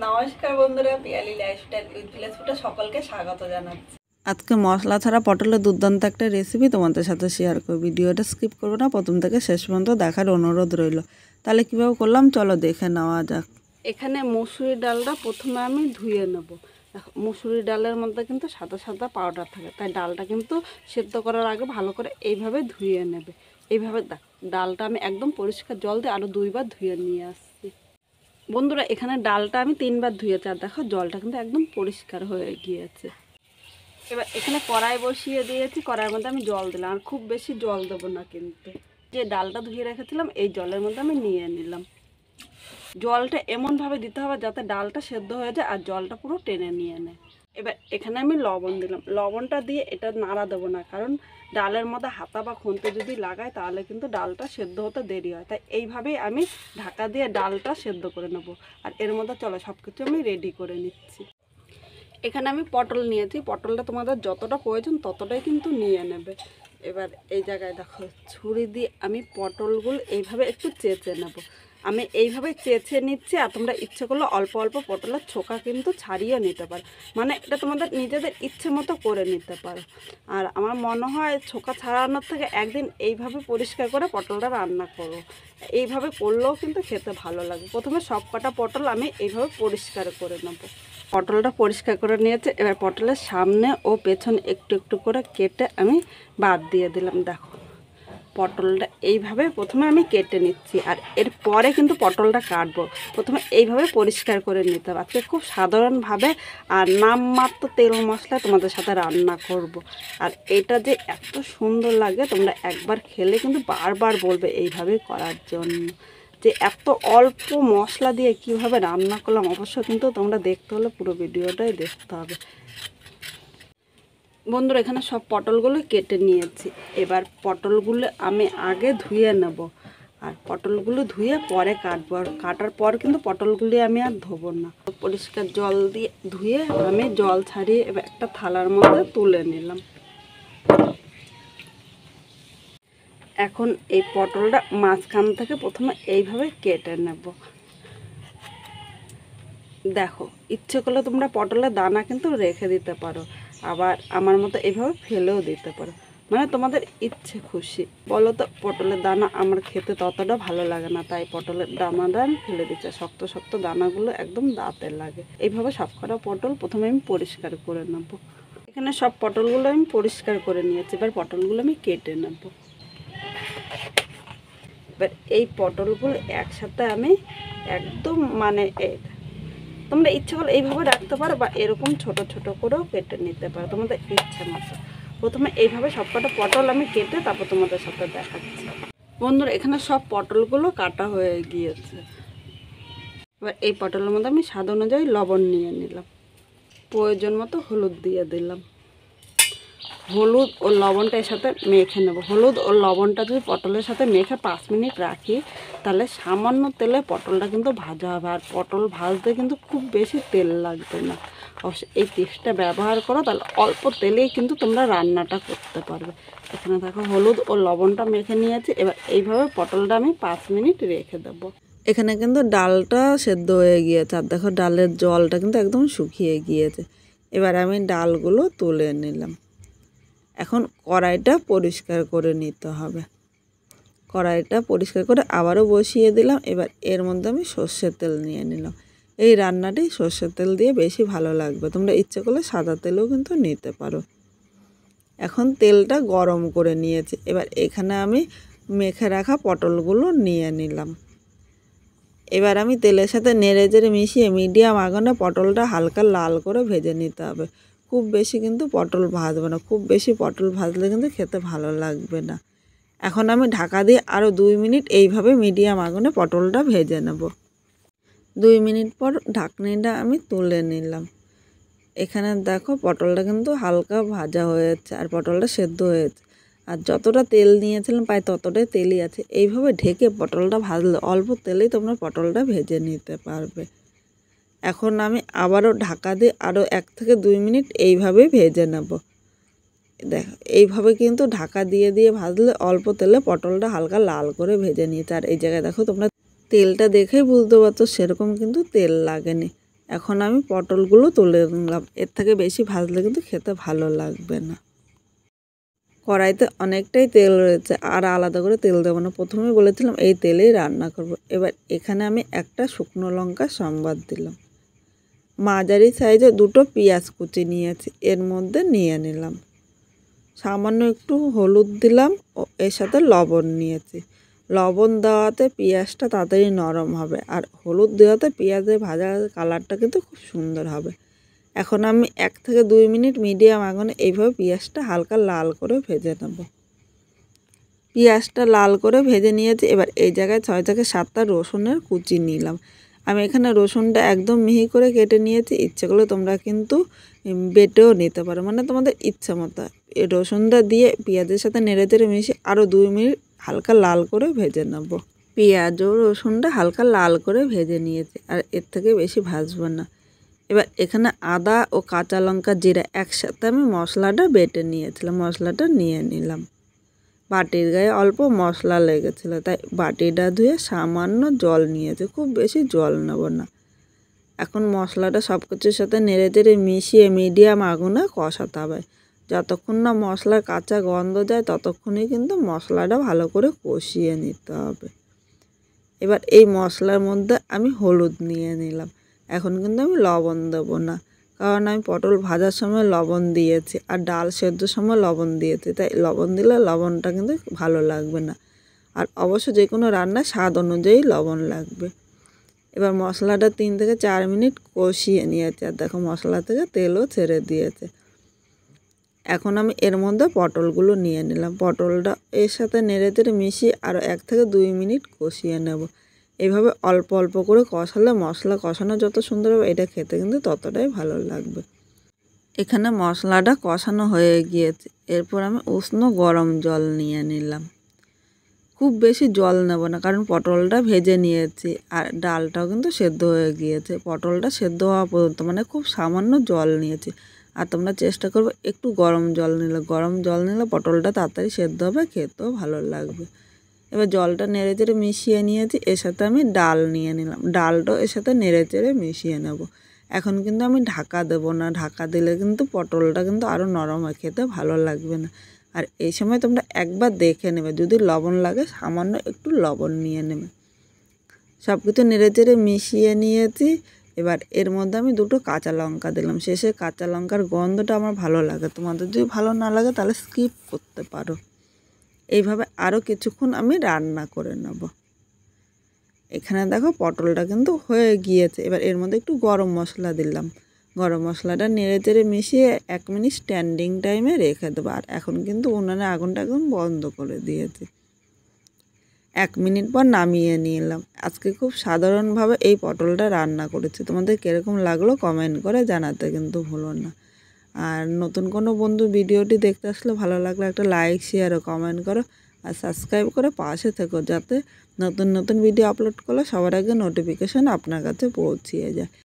নমস্কার বন্ধুরা, Piyali lifestyle with village ফুডে সকলকে স্বাগত জানাচ্ছি। আজকে মশলা ছাড়া পটলের দুর্দান্ত একটা রেসিপি তোমাদের সাথে শেয়ার করব। ভিডিওটা স্কিপ করবো না, প্রথম থেকে শেষ পর্যন্ত দেখার অনুরোধ রইল। তাহলে কীভাবে করলাম চলো দেখে নেওয়া যাক। এখানে মসুরি ডালটা প্রথমে আমি ধুয়ে নেব। মসুরি ডালের মধ্যে কিন্তু সাদা সাদা পাউডার থাকে, তাই ডালটা কিন্তু সেদ্ধ করার আগে ভালো করে এইভাবে ধুয়ে নেবে। এইভাবে ডালটা আমি একদম পরিষ্কার জল দিয়ে আরও 2বার ধুয়ে নিয়ে আসছি। বন্ধুরা, এখানে ডালটা আমি 3বার ধুয়েছি, আর দেখো জলটা কিন্তু একদম পরিষ্কার হয়ে গিয়েছে। এবার এখানে কড়াই বসিয়ে দিয়েছি, কড়াইয়ের মধ্যে আমি জল দিলাম, আর খুব বেশি জল দেবো না, কিন্তু যে ডালটা ধুয়ে রেখেছিলাম এই জলের মধ্যে আমি নিয়ে নিলাম। জলটা এমনভাবে দিতে হবে যাতে ডালটা সেদ্ধ হয়ে যায় আর জলটা পুরো টেনে নিয়ে নেয়। এবার এখানে আমি লবণ দিলাম, লবণটা দিয়ে এটা নাড়া দেবো না, কারণ ডালের মধ্যে হাতা বা খুন্তি যদি লাগায় তাহলে কিন্তু ডালটা সেদ্ধ হতে দেরি হয়। তাই এইভাবেই আমি ঢাকা দিয়ে ডালটা সেদ্ধ করে নেব। আর এর মধ্যে চলো সব কিছু আমি রেডি করে নিচ্ছি। এখানে আমি পটল নিয়েছি, পটলটা তোমাদের যতটা প্রয়োজন ততটাই কিন্তু নিয়ে নেবে। এবার এই জায়গায় দেখো ছুরি দিয়ে আমি পটলগুলো এইভাবে একটু চেঁচে নেব। আমি এইভাবে চেঁচে নিচ্ছি, আর তোমরা ইচ্ছে করলে অল্প অল্প পটলের ছোকা কিন্তু ছাড়িয়ে নিতে পারো, মানে এটা তোমাদের নিজেদের ইচ্ছে মতো করে নিতে পারো। আর আমার মনে হয় ছোকা ছাড়ানোর থেকে একদিন এইভাবে পরিষ্কার করে পটলটা রান্না করো, এইভাবে করলেও কিন্তু খেতে ভালো লাগে। প্রথমে সব কটা পটল আমি এইভাবে পরিষ্কার করে নেবো। পটলটা পরিষ্কার করে নিয়েছে, এবার পটলের সামনে ও পেছনে একটু একটু করে কেটে আমি বাদ দিয়ে দিলাম। দেখো পটলটা এইভাবে প্রথমে আমি কেটে নিচ্ছি, আর এরপরে কিন্তু পটলটা কাটবো। প্রথমে এইভাবে পরিষ্কার করে নিতে হবে। আজকে খুব সাধারণভাবে আর নামমাত্র তেল মশলা তোমাদের সাথে রান্না করব। আর এটা যে এত সুন্দর লাগে তোমরা একবার খেলে কিন্তু বারবার বলবে এইভাবে করার জন্য, যে এত অল্প মশলা দিয়ে কিভাবে রান্না করলাম। অবশ্য কিন্তু তোমরা দেখতে হলে পুরো ভিডিওটাই দেখতে হবে। বন্ধুরা, এখানে সব পটলগুলো কেটে নিয়েছি। এবার পটলগুলো আমি আগে ধুয়ে নেব, আর পটলগুলো ধুয়ে পরে কাটবো। আর কাটার পর কিন্তু পটলগুলি আমি আর ধোবো না, পরিষ্কার জল দিয়ে ধুয়ে আমি জল ছাড়িয়ে এবার একটা থালার মধ্যে তুলে নিলাম। এখন এই পটলটা মাঝখান থেকে প্রথমে এইভাবে কেটে নেব। দেখো ইচ্ছে করলে তোমরা পটলের দানা কিন্তু রেখে দিতে পারো, আবার আমার মতো এইভাবে ফেলেও দিতে পারো, মানে তোমাদের ইচ্ছে খুশি। বলো তো, পটলের দানা আমার খেতে ততটা ভালো লাগে না, তাই পটলের দানাটা আমি ফেলে দিচ্ছি। শক্ত শক্ত দানাগুলো একদম দাঁতে লাগে। এইভাবে সবকটা পটল প্রথমে আমি পরিষ্কার করে নেব। এখানে সব পটলগুলো আমি পরিষ্কার করে নিয়েছি, এবার পটলগুলো আমি কেটে নেব। এবার এই পটলগুলো একসাথে আমি একদম মানে তোমরা ইচ্ছে করলে এইভাবে রাখতে পারো, বা এরকম ছোট ছোট করেও কেটে নিতে পারো তোমাদের ইচ্ছে মতো। প্রথমে এইভাবে সবকটা পটল আমি কেটে তারপর তোমাদের সাথে দেখাচ্ছি। বন্ধুরা, এখানে সব পটলগুলো কাটা হয়ে গিয়েছে। এবার এই পটলের মধ্যে আমি স্বাদ অনুযায়ী লবণ নিয়ে নিলাম, প্রয়োজন মতো হলুদ দিয়ে দিলাম। হলুদ ও লবণটা এর সাথে মেখে নেব। হলুদ ও লবণটা যদি পটলের সাথে মেখে 5 মিনিট রাখি, তাহলে সামান্য তেলে পটলটা কিন্তু ভাজা হবে। আর পটল ভাজতে কিন্তু খুব বেশি তেল লাগবে না। অবশ্যই এই টিপসটা ব্যবহার করো, তাহলে অল্প তেলেই কিন্তু তোমরা রান্নাটা করতে পারবে। এখানে দেখো হলুদ ও লবণটা মেখে নিয়েছি। এবার এইভাবে পটলটা আমি 5 মিনিট রেখে দেবো। এখানে কিন্তু ডালটা সেদ্ধ হয়ে গিয়েছে, আর দেখো ডালের জলটা কিন্তু একদম শুকিয়ে গিয়েছে। এবার আমি ডালগুলো তুলে নিলাম। এখন কড়াইটা পরিষ্কার করে নিতে হবে। কড়াইটা পরিষ্কার করে আবারও বসিয়ে দিলাম। এবার এর মধ্যে আমি সর্ষের তেল নিয়ে নিলাম। এই রান্নাটি সর্ষের তেল দিয়ে বেশি ভালো লাগবে, তোমরা ইচ্ছে করলে সাদা তেলও কিন্তু নিতে পারো। এখন তেলটা গরম করে নিয়েছি। এবার এখানে আমি মেখে রাখা পটলগুলো নিয়ে নিলাম। এবার আমি তেলের সাথে নেড়ে চেড়ে মিশিয়ে মিডিয়াম আগুনে পটলটা হালকা লাল করে ভেজে নিতে হবে। খুব বেশি কিন্তু পটল ভাজবে না, খুব বেশি পটল ভাজলে কিন্তু খেতে ভালো লাগবে না। এখন আমি ঢাকা দিয়ে আরও 2 মিনিট এইভাবে মিডিয়াম আগুনে পটলটা ভেজে নেব। 2 মিনিট পর ঢাকনিটা আমি তুলে নিলাম। এখানে দেখো পটলটা কিন্তু হালকা ভাজা হয়েছে, আর পটলটা সেদ্ধ হয়েছে। আর যতটা তেল নিয়েছিলাম প্রায় ততটাই তেলই আছে। এইভাবে ঢেকে পটলটা ভাজলে অল্প তেলেই তোমরা পটলটা ভেজে নিতে পারবে। এখন আমি আবারও ঢাকা দিয়ে আরও 1 থেকে 2 মিনিট এইভাবেই ভেজে নেব। দেখো এইভাবে কিন্তু ঢাকা দিয়ে দিয়ে ভাজলে অল্প তেলে পটলটা হালকা লাল করে ভেজে নিয়েছে। আর এই জায়গায় দেখো তোমরা তেলটা দেখেই বুঝতে পারছো সেরকম কিন্তু তেল লাগেনি। এখন আমি পটলগুলো তুলে নিলাম। এর থেকে বেশি ভাজলে কিন্তু খেতে ভালো লাগবে না। কড়াইতে অনেকটাই তেল রয়েছে, আর আলাদা করে তেল দেবো না, প্রথমেই বলেছিলাম এই তেলেই রান্না করব। এবার এখানে আমি একটা শুকনো লঙ্কা সম্বাদ দিলাম, মাঝারি সাইজে দুটো পেঁয়াজ কুচি নিয়েছি, এর মধ্যে নিয়ে নিলাম। সামান্য একটু হলুদ দিলাম ও এর সাথে লবণ নিয়েছি। লবণ দেওয়াতে পেঁয়াজটা তাড়াতাড়ি নরম হবে, আর হলুদ দেওয়াতে পেঁয়াজের ভাজা কালারটা কিন্তু খুব সুন্দর হবে। এখন আমি 1 থেকে 2 মিনিট মিডিয়াম আগুনে এইভাবে পেঁয়াজটা হালকা লাল করে ভেজে নেব। পেঁয়াজটা লাল করে ভেজে নিয়েছি। এবার এই জায়গায় 6 থেকে 7টা রসুনের কুচি নিলাম। আমি এখানে রসুনটা একদম মিহি করে কেটে নিয়েছি। ইচ্ছে করলে তোমরা কিন্তু বেটেও নিতে পারো, মানে তোমাদের ইচ্ছা মতো। এই রসুনটা দিয়ে পেঁয়াজের সাথে নেড়েচেড়ে মিশিয়ে আরও 2 মিনিট হালকা লাল করে ভেজে নেব। পেঁয়াজ ও রসুনটা হালকা লাল করে ভেজে নিয়েছি, আর এর থেকে বেশি ভাজবো না। এবার এখানে আদা ও কাঁচা লঙ্কা জিরা একসাথে আমি মশলাটা বেটে নিয়েছিলাম, মশলাটা নিয়ে নিলাম। বাটির গায়ে অল্প মশলা লেগেছিলো, তাই বাটিটা ধুয়ে সামান্য জল নিয়েছি, খুব বেশি জল নেব না। এখন মশলাটা সব কিছুর সাথে নেড়েচেড়ে মিশিয়ে মিডিয়াম আগুনে কষাতে হবে। যতক্ষণ না মশলার কাঁচা গন্ধ যায় ততক্ষণই কিন্তু মশলাটা ভালো করে কষিয়ে নিতে হবে। এবার এই মশলার মধ্যে আমি হলুদ নিয়ে নিলাম। এখন কিন্তু আমি লবণ দেবো না, কারণ আমি পটল ভাজার সময় লবণ দিয়েছি আর ডাল সেদ্ধর সময় লবণ দিয়েছি, তাই লবণ দিলে লবণটা কিন্তু ভালো লাগবে না। আর অবশ্য যে কোনো রান্নায় স্বাদ অনুযায়ী লবণ লাগবে। এবার মশলাটা 3 থেকে 4 মিনিট কষিয়ে নিয়েছি, আর দেখো মশলা থেকে তেলও ছেড়ে দিয়েছে। এখন আমি এর মধ্যে পটলগুলো নিয়ে নিলাম। পটলটা এর সাথে নেড়েচেড়ে মিশিয়ে আরও 1 থেকে 2 মিনিট কষিয়ে নেব। এইভাবে অল্প অল্প করে কষালে মশলা কষানো যত সুন্দর হবে, এটা খেতে কিন্তু ততটাই ভালো লাগবে। এখানে মশলাটা কষানো হয়ে গিয়েছে। এরপর আমি উষ্ণ গরম জল নিয়ে নিলাম। খুব বেশি জল নেব না, কারণ পটলটা ভেজে নিয়েছি আর ডালটাও কিন্তু সেদ্ধ হয়ে গিয়েছে। পটলটা সেদ্ধ হওয়া পর্যন্ত মানে খুব সামান্য জল নিয়েছি। আর তোমরা চেষ্টা করবে একটু গরম জল নিলে, গরম জল নিলে পটলটা তাড়াতাড়ি সেদ্ধ হবে, খেতেও ভালো লাগবে। এবার জলটা নেড়েচেড়ে মিশিয়ে নিয়েছি, এর সাথে আমি ডাল নিয়ে নিলাম। ডালটাও এর সাথে নেড়েচেড়ে মিশিয়ে নেব। এখন কিন্তু আমি ঢাকা দেবো না, ঢাকা দিলে কিন্তু পটলটা কিন্তু আরও নরম হয়, খেতে ভালো লাগবে না। আর এই সময় তোমরা একবার দেখে নেবে, যদি লবণ লাগে সামান্য একটু লবণ নিয়ে নেবে। সব কিছু নেড়েচেড়ে মিশিয়ে নিয়েছি। এবার এর মধ্যে আমি 2টো কাঁচা লঙ্কা দিলাম। শেষে কাঁচা লঙ্কার গন্ধটা আমার ভালো লাগে, তোমাদের যদি ভালো না লাগে তাহলে স্কিপ করতে পারো। এইভাবে আরও কিছুক্ষণ আমি রান্না করে নেব। এখানে দেখো পটলটা কিন্তু হয়ে গিয়েছে। এবার এর মধ্যে একটু গরম মশলা দিলাম। গরম মশলাটা নেড়েচেড়ে মিশিয়ে 1 মিনিট স্ট্যান্ডিং টাইমে রেখে দেবো। আর এখন কিন্তু উনানের আগুনটা একদম বন্ধ করে দিয়েছি। 1 মিনিট পর নামিয়ে নিলাম। আজকে খুব সাধারণভাবে এই পটলটা রান্না করেছি। তোমাদের কীরকম লাগলো কমেন্ট করে জানাতে কিন্তু ভুলো না। আর নতুন কোনো বন্ধু ভিডিওটি দেখতে আসলে ভালো লাগলে একটা লাইক, শেয়ার ও কমেন্ট করো, আর সাবস্ক্রাইব করে পাশে থেকো, যাতে নতুন নতুন ভিডিও আপলোড করলে সবার আগে নোটিফিকেশান আপনার কাছে পৌঁছিয়ে যায়।